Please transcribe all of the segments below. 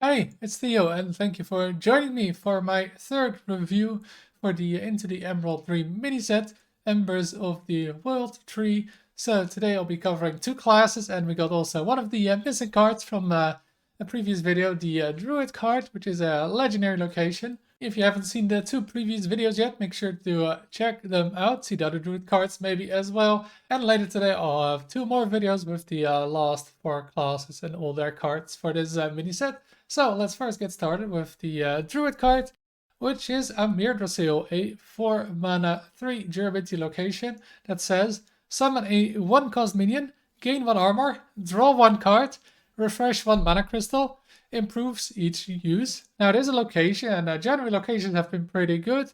Hi, it's Theo, and thank you for joining me for my third review for the Into the Emerald 3 mini set, Embers of the World Tree. So today I'll be covering two classes, and we got also one of the missing cards from a previous video, the Druid card, which is a legendary location. If you haven't seen the two previous videos yet, make sure to check them out, see the other Druid cards maybe as well. And later today I'll have two more videos with the last four classes and all their cards for this mini set. So let's first get started with the Druid card, which is a Mirdrasil, a 4 mana 3 durability location that says summon a 1-cost minion, gain 1 armor, draw 1 card, refresh 1 mana crystal, improves each use. Now it is a location, and generally locations have been pretty good,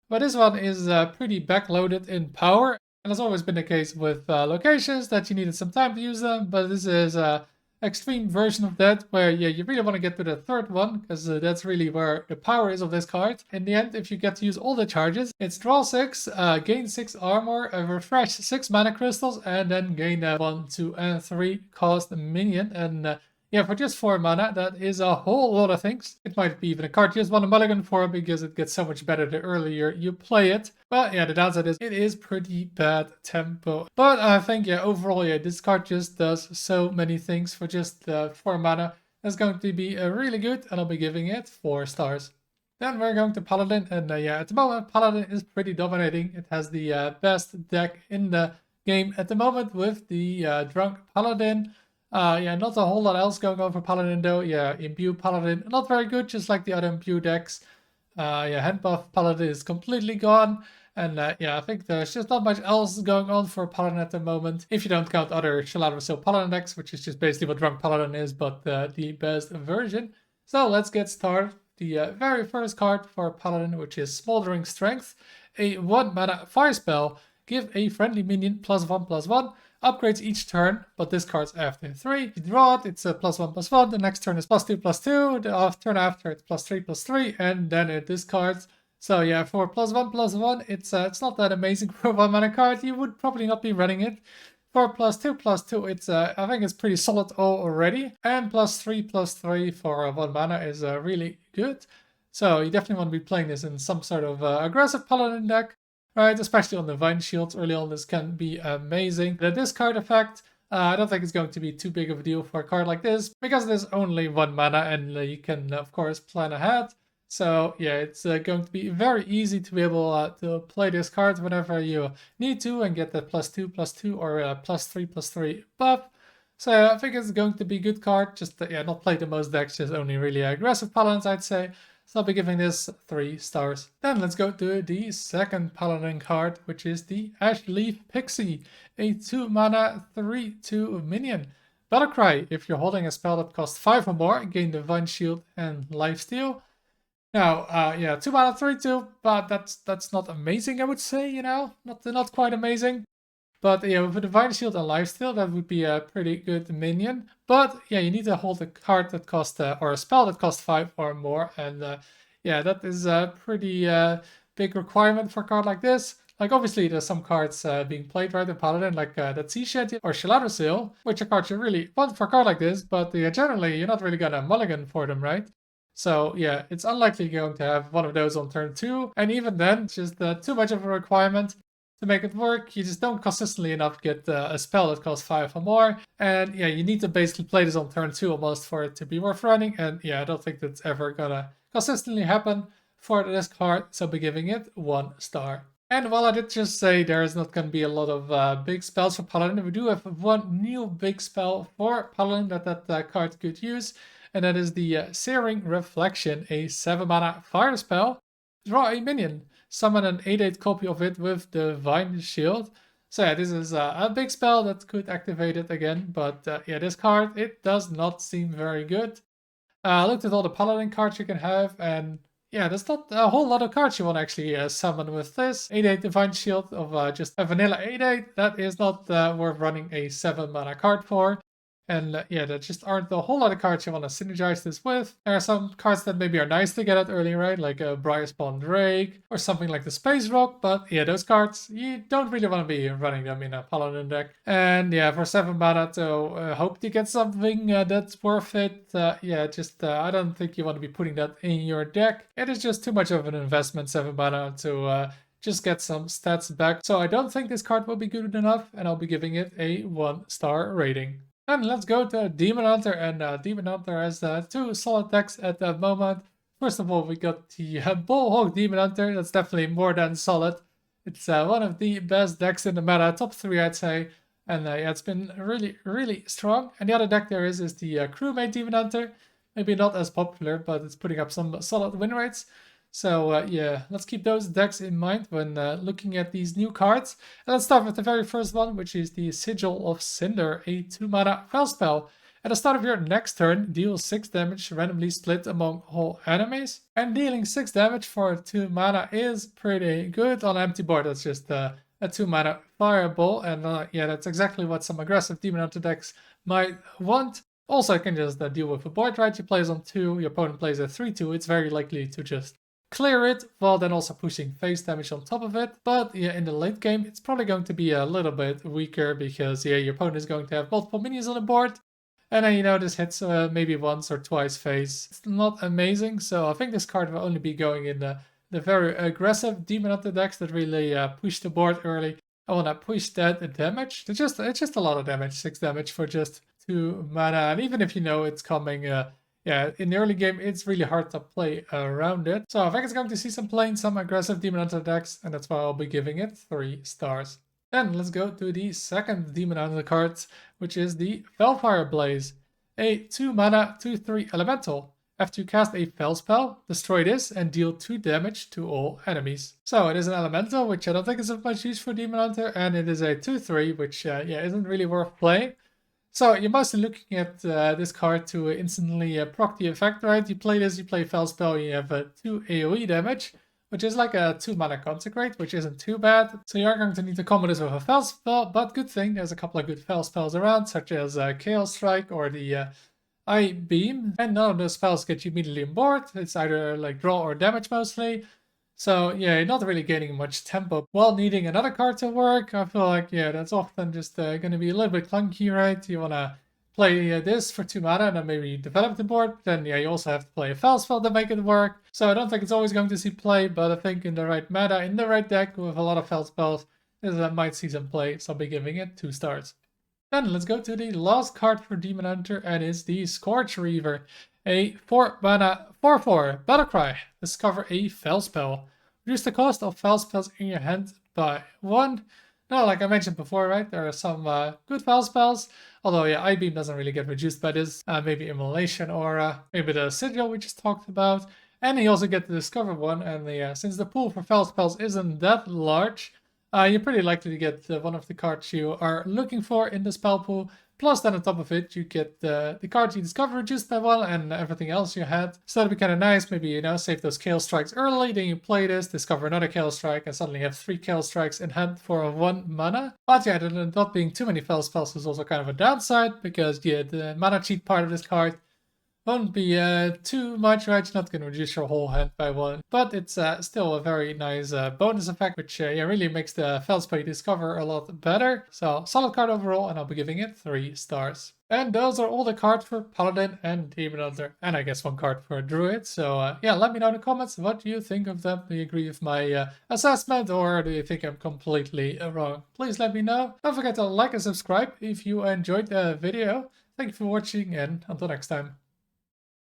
but this one is pretty backloaded in power. And it's always been the case with locations that you needed some time to use them, but this is extreme version of that where you really want to get to the third one because that's really where the power is of this card. In the end, if you get to use all the charges, it's draw 6, gain 6 armor, refresh 6 mana crystals, and then gain 1, 2, and 3 cost minion. And yeah, for just 4 mana, that is a whole lot of things. It might be even a card you just want a mulligan for because it gets so much better the earlier you play it. But yeah, the downside is it is pretty bad tempo. But I think, yeah, overall, yeah, this card just does so many things for just 4 mana. That's going to be really good, and I'll be giving it 4 stars. Then we're going to Paladin, and yeah, at the moment, Paladin is pretty dominating. It has the best deck in the game at the moment with the Drunk Paladin. Yeah, not a whole lot else going on for Paladin though. Yeah, Imbue Paladin, not very good, just like the other Imbue decks. Yeah, Hand Buff Paladin is completely gone. And yeah, I think there's just not much else going on for Paladin at the moment. If you don't count other Shaladrasil Paladin decks, which is just basically what Drunk Paladin is, but the best version. So let's get started. The very first card for Paladin, which is Smoldering Strength. A 1 mana fire spell. Give a friendly minion +1/+1. Upgrades each turn, but discards after 3. If you draw it, it's a +1/+1. The next turn is +2/+2. The turn after, it's +3/+3, and then it discards. So yeah, for +1/+1, it's not that amazing for a 1 mana card. You would probably not be running it. For +2/+2, it's I think it's pretty solid already. And +3/+3 for 1 mana is really good. So you definitely want to be playing this in some sort of aggressive Paladin deck. Right, especially on the Vine Shields early on, this can be amazing. The discard effect, I don't think it's going to be too big of a deal for a card like this, because there's only 1 mana and you can, of course, plan ahead. So yeah, it's going to be very easy to be able to play this card whenever you need to and get that +2/+2 or +3/+3 buff. So I think it's going to be a good card, just yeah, not play the most decks, just only really aggressive Paladins, I'd say. So I'll be giving this 3 stars. Then let's go to the second Paladin card, which is the Ashleaf Pixie, a 2 mana 3/2 minion. Battlecry, if you're holding a spell that costs 5 or more, gain Divine Shield and Lifesteal. Now, yeah, 2 mana 3/2, but that's not amazing, I would say, you know, not quite amazing. But yeah, with a Divine Shield and Lifesteal, that would be a pretty good minion. But yeah, you need to hold a card that costs, or a spell that costs 5 or more. And yeah, that is a pretty big requirement for a card like this. Like, obviously, there's some cards being played right in Paladin, like that Sea Shanty or Shaladrasil, which are cards you really want for a card like this, but generally, you're not really gonna mulligan for them, right? So yeah, it's unlikely you're going to have one of those on turn 2, and even then, it's just too much of a requirement to make it work. You just don't consistently enough get a spell that costs 5 or more. And yeah, you need to basically play this on turn 2 almost for it to be worth running. And yeah, I don't think that's ever gonna consistently happen for this card. So I'll be giving it 1 star. And while I did just say there is not going to be a lot of big spells for Paladin, we do have one new big spell for Paladin that card could use. And that is the Searing Reflection, a 7 mana fire spell. Draw a minion. Summon an 8/8 copy of it with Divine Shield. So yeah, this is a big spell that could activate it again. But yeah, this card, it does not seem very good. I looked at all the Paladin cards you can have, and yeah, there's not a whole lot of cards you want to actually summon with this. 8/8 Divine Shield of just a vanilla 8/8. That is not worth running a 7 mana card for. And yeah, there just aren't a whole lot of cards you want to synergize this with. There are some cards that maybe are nice to get at early, right? Like a Briarspawn Drake or something like the Space Rock. But yeah, those cards, you don't really want to be running them in a Paladin deck. And yeah, for 7 mana to hope to get something that's worth it. Yeah, just I don't think you want to be putting that in your deck. It is just too much of an investment, 7 mana, to just get some stats back. So I don't think this card will be good enough, and I'll be giving it a 1-star rating. And let's go to Demon Hunter, and Demon Hunter has 2 solid decks at the moment. First of all, we got the Bullhawk Demon Hunter. That's definitely more than solid. It's one of the best decks in the meta, top 3 I'd say. And yeah, it's been really, really strong. And the other deck there is the Crewmate Demon Hunter. Maybe not as popular, but it's putting up some solid win rates. So yeah, let's keep those decks in mind when looking at these new cards. And let's start with the very first one, which is the Sigil of Cinder, a 2-mana spell spell. At the start of your next turn, deal 6 damage randomly split among all enemies. And dealing 6 damage for 2 mana is pretty good on an empty board. That's just a 2-mana fireball, and yeah, that's exactly what some aggressive Demon Hunter decks might want. Also, I can just deal with a board, right? You plays on 2, your opponent plays a 3-2, it's very likely to just clear it, while then also pushing face damage on top of it. But yeah, in the late game, it's probably going to be a little bit weaker because yeah, your opponent is going to have multiple minions on the board. And then, you know, this hits maybe once or twice face. It's not amazing, so I think this card will only be going in the very aggressive Demon Hunter decks that really push the board early. I want to push that damage. It's just a lot of damage, 6 damage for just 2 mana. And even if you know it's coming, yeah, in the early game, it's really hard to play around it. So I think it's going to see some play in some aggressive Demon Hunter decks, and that's why I'll be giving it 3 stars. Then let's go to the second Demon Hunter card, which is the Felfire Blaze, a 2-mana 2/3 elemental. After you cast a Fel spell, destroy this and deal 2 damage to all enemies. So it is an elemental, which I don't think is of much use for Demon Hunter, and it is a 2/3, which yeah, isn't really worth playing. So you're mostly looking at this card to instantly proc the effect, right? You play this, you play Fel spell, you have 2 AoE damage, which is like a 2-mana Consecrate, which isn't too bad. So you're going to need to combo this with a Fel spell, but good thing, there's a couple of good Fel spells around, such as Chaos Strike or the Eye Beam. And none of those spells get you immediately on board. It's either like draw or damage mostly. So yeah, you're not really gaining much tempo while needing another card to work. I feel like, yeah, that's often just going to be a little bit clunky, right? You want to play this for 2 mana and then maybe develop the board. Then yeah, you also have to play a Fel spell to make it work. So I don't think it's always going to see play, but I think in the right meta, in the right deck with a lot of Fel spells, this might see some play. So I'll be giving it 2 stars. Then let's go to the last card for Demon Hunter, and it's the Scorch Reaver, a 4-mana 4/4 Battlecry. Discover a Fel spell. Reduce the cost of Fel spells in your hand by 1. Now, like I mentioned before, right, there are some good Fel spells. Although, yeah, Eye Beam doesn't really get reduced by this. Maybe Immolation or maybe the Sigil we just talked about. And you also get the Discover one. And since the pool for Fel spells isn't that large, you're pretty likely to get one of the cards you are looking for in the spell pool. Plus, then on top of it, you get the cards you discover reduced by 1 and everything else you had. So that'd be kind of nice. Maybe, you know, save those Chaos Strikes early, then you play this, discover another Chaos Strike, and suddenly have 3 Chaos Strikes in hand for 1 mana. But yeah, there not being too many Fel spells is also kind of a downside, because yeah, the mana cheat part of this card won't be too much, right? It's not going to reduce your whole hand by 1, but it's still a very nice bonus effect, which yeah, really makes the Felspell you discover a lot better. So solid card overall, and I'll be giving it 3 stars. And those are all the cards for Paladin and Demon Hunter, and I guess 1 card for Druid. So yeah, let me know in the comments, what do you think of them? Do you agree with my assessment, or do you think I'm completely wrong? Please let me know. Don't forget to like and subscribe if you enjoyed the video. Thank you for watching, and until next time.